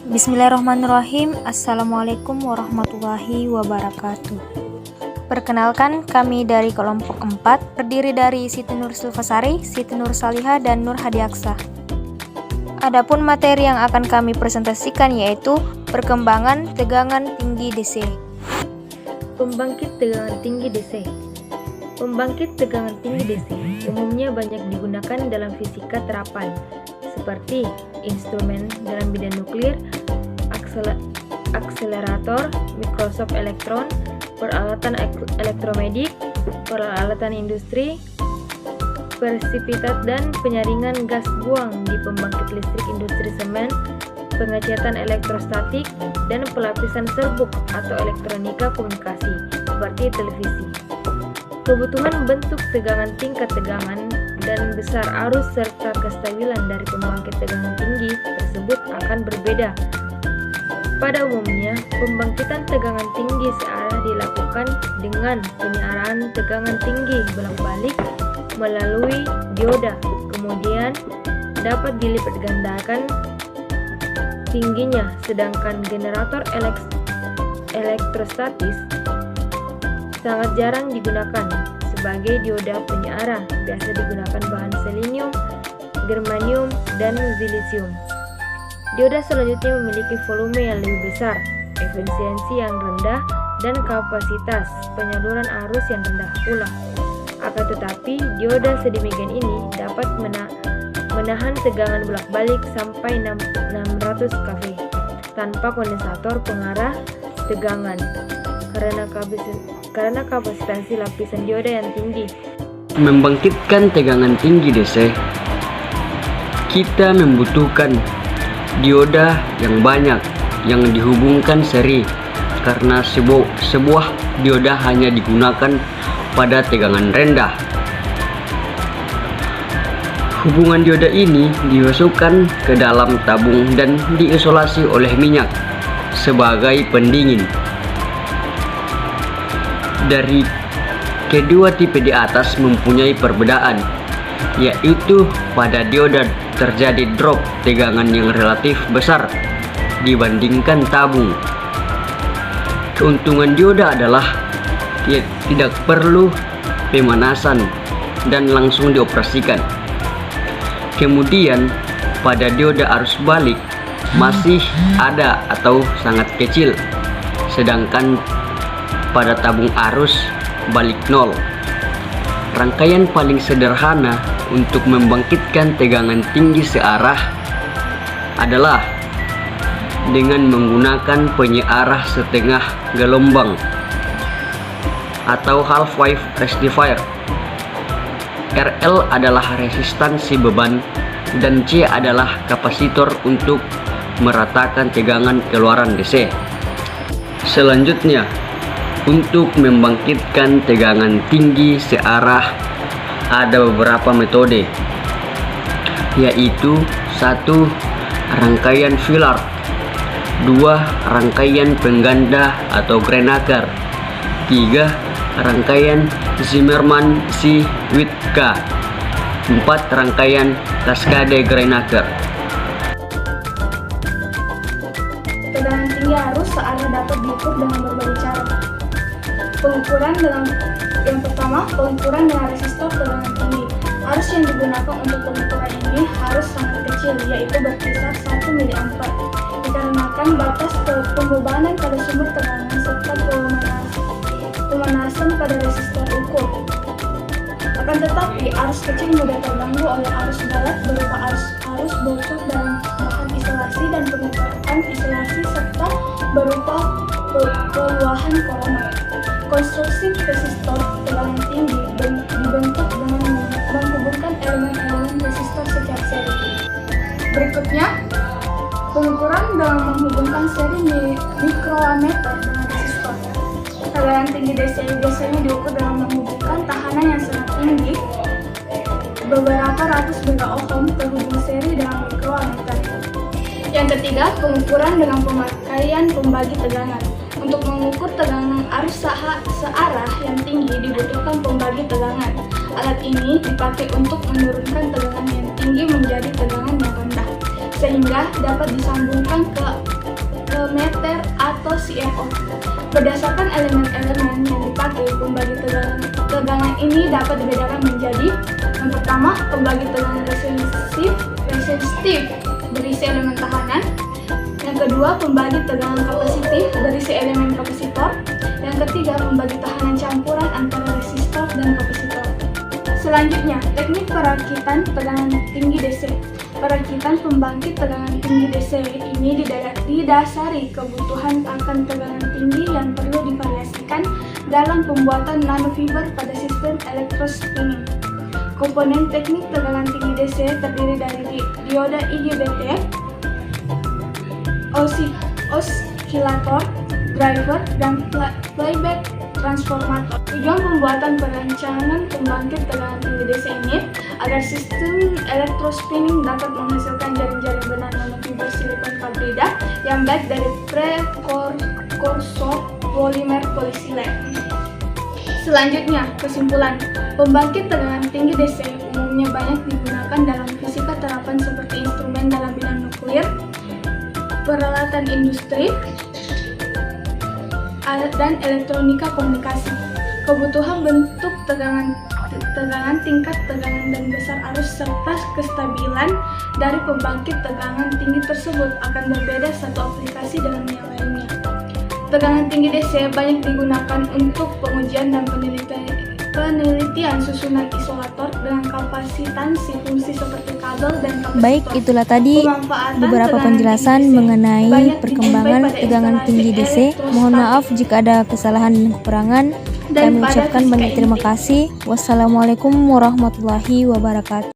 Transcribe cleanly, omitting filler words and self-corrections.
Bismillahirrahmanirrahim. Assalamualaikum warahmatullahi wabarakatuh. Perkenalkan, kami dari kelompok 4 terdiri dari Siti Nur Silvasari, Siti Nur Saliha, dan Nur Hadiaksa. Adapun materi yang akan kami presentasikan yaitu perkembangan tegangan tinggi DC. Pembangkit tegangan tinggi DC. Pembangkit tegangan tinggi DC umumnya banyak digunakan dalam fisika terapan, seperti instrumen dalam bidang nuklir, akselerator, mikroskop elektron, peralatan elektromedik, peralatan industri, presipitat dan penyaringan gas buang di pembangkit listrik industri semen, pengecatan elektrostatik, dan pelapisan serbuk atau elektronika komunikasi seperti televisi. Kebutuhan bentuk tegangan, tingkat tegangan, dan besar arus serta kestabilan dari pembangkit tegangan tinggi tersebut akan berbeda. Pada umumnya, pembangkitan tegangan tinggi searah dilakukan dengan penyiaran tegangan tinggi bolak-balik melalui dioda, kemudian dapat dilipat gandakan tingginya, sedangkan generator elektrostatis sangat jarang digunakan sebagai dioda penyiarah. Biasa digunakan bahan selenium, germanium, dan silisium. Dioda selanjutnya memiliki volume yang lebih besar, efisiensi yang rendah, dan kapasitas penyaluran arus yang rendah pula. Akan tetapi, dioda sedemikian ini dapat menahan tegangan bolak-balik sampai 600 kV tanpa kondensator pengarah tegangan karena kapasitas lapisan dioda yang tinggi. Membangkitkan tegangan tinggi DC, kita membutuhkan dioda yang banyak yang dihubungkan seri, karena sebuah dioda hanya digunakan pada tegangan rendah. Hubungan dioda ini dimasukkan ke dalam tabung dan diisolasi oleh minyak sebagai pendingin. Dari kedua tipe di atas mempunyai perbedaan, yaitu pada dioda terjadi drop tegangan yang relatif besar dibandingkan tabung. Keuntungan dioda adalah tidak perlu pemanasan dan langsung dioperasikan. Kemudian pada dioda arus balik masih ada atau sangat kecil, sedangkan pada tabung arus balik nol. Rangkaian paling sederhana untuk membangkitkan tegangan tinggi searah adalah dengan menggunakan penyiarah setengah gelombang atau half wave rectifier. RL adalah resistansi beban dan C adalah kapasitor untuk meratakan tegangan keluaran DC. Selanjutnya, untuk membangkitkan tegangan tinggi searah ada beberapa metode, yaitu 1. Rangkaian Villard, 2. Rangkaian pengganda atau Grenacher, 3. Rangkaian Zimmermann-Schwittke, 4. Rangkaian Cascade Grenacher. Tegangan tinggi arus searah dapat diukur dengan berbagai cara. Yang pertama, pengukuran dengan resistor tegangan tinggi. Arus yang digunakan untuk pengukuran ini harus sangat kecil, yaitu berkisar 1 mA, dikarenakan batas pembebanan pada sumber tegangan serta pemanasan pada resistor ukur. Akan tetapi, arus kecil mudah terganggu oleh arus barat berupa arus bocor dalam bahan isolasi dan pengukuran isolasi serta berupa peluahan korona. Konstruksi resistor tegangan tinggi dibentuk dengan menghubungkan elemen-elemen resistor secara seri. Berikutnya, pengukuran dengan menghubungkan seri mikroammeter dengan resistor. Tegangan tinggi DC biasanya diukur dengan menghubungkan tahanan yang sangat tinggi, beberapa ratus megaohm terhubung seri dengan mikroammeter. Yang ketiga, pengukuran dengan pemakaian pembagi tegangan. Untuk mengukur tegangan arus searah yang tinggi dibutuhkan pembagi tegangan. Alat ini dipakai untuk menurunkan tegangan yang tinggi menjadi tegangan yang rendah, sehingga dapat disambungkan ke CMO. Berdasarkan elemen-elemen yang dipakai, pembagi tegangan ini dapat dibedakan menjadi: yang pertama, pembagi tegangan resistif berisi elemen tahanan; yang kedua, pembagi tegangan kapasitif berisi elemen kapasitor; yang ketiga, pembagi tahanan campuran antara resistor dan kapasitor. Selanjutnya, teknik perakitan tegangan tinggi DC. Perakitan pembangkit tegangan tinggi DC ini didasari kebutuhan akan tegangan tinggi yang perlu divariasikan dalam pembuatan nanofiber pada sistem elektrospinning. Komponen teknik tegangan tinggi DC terdiri dari dioda IGBT, osilator, driver, dan playback transformator. Tujuan pembuatan perancangan pembangkit tegangan tinggi DC ini agar sistem elektrospinning dapat menghasilkan jaring-jaring benang nanofiber silikon kabrida yang baik dari prekursor polimer polisilen. Selanjutnya, kesimpulan. Pembangkit tegangan tinggi DC umumnya banyak digunakan dalam fisika terapan seperti instrumen dalam bidang nuklir, peralatan industri, dan elektronika komunikasi. Kebutuhan bentuk tegangan, tingkat tegangan, dan besar arus serta kestabilan dari pembangkit tegangan tinggi tersebut akan berbeda satu aplikasi dengan yang lainnya. Tegangan tinggi DC banyak digunakan untuk pengujian dan penelitian susunan isolator dengan kapasitansi fungsi seperti kabel dan kapasitor. Baik, itulah tadi beberapa penjelasan mengenai perkembangan tegangan tinggi DC. Mohon maaf jika ada kesalahan dan kekurangan. Kami ucapkan banyak terima kasih. Wassalamualaikum warahmatullahi wabarakatuh.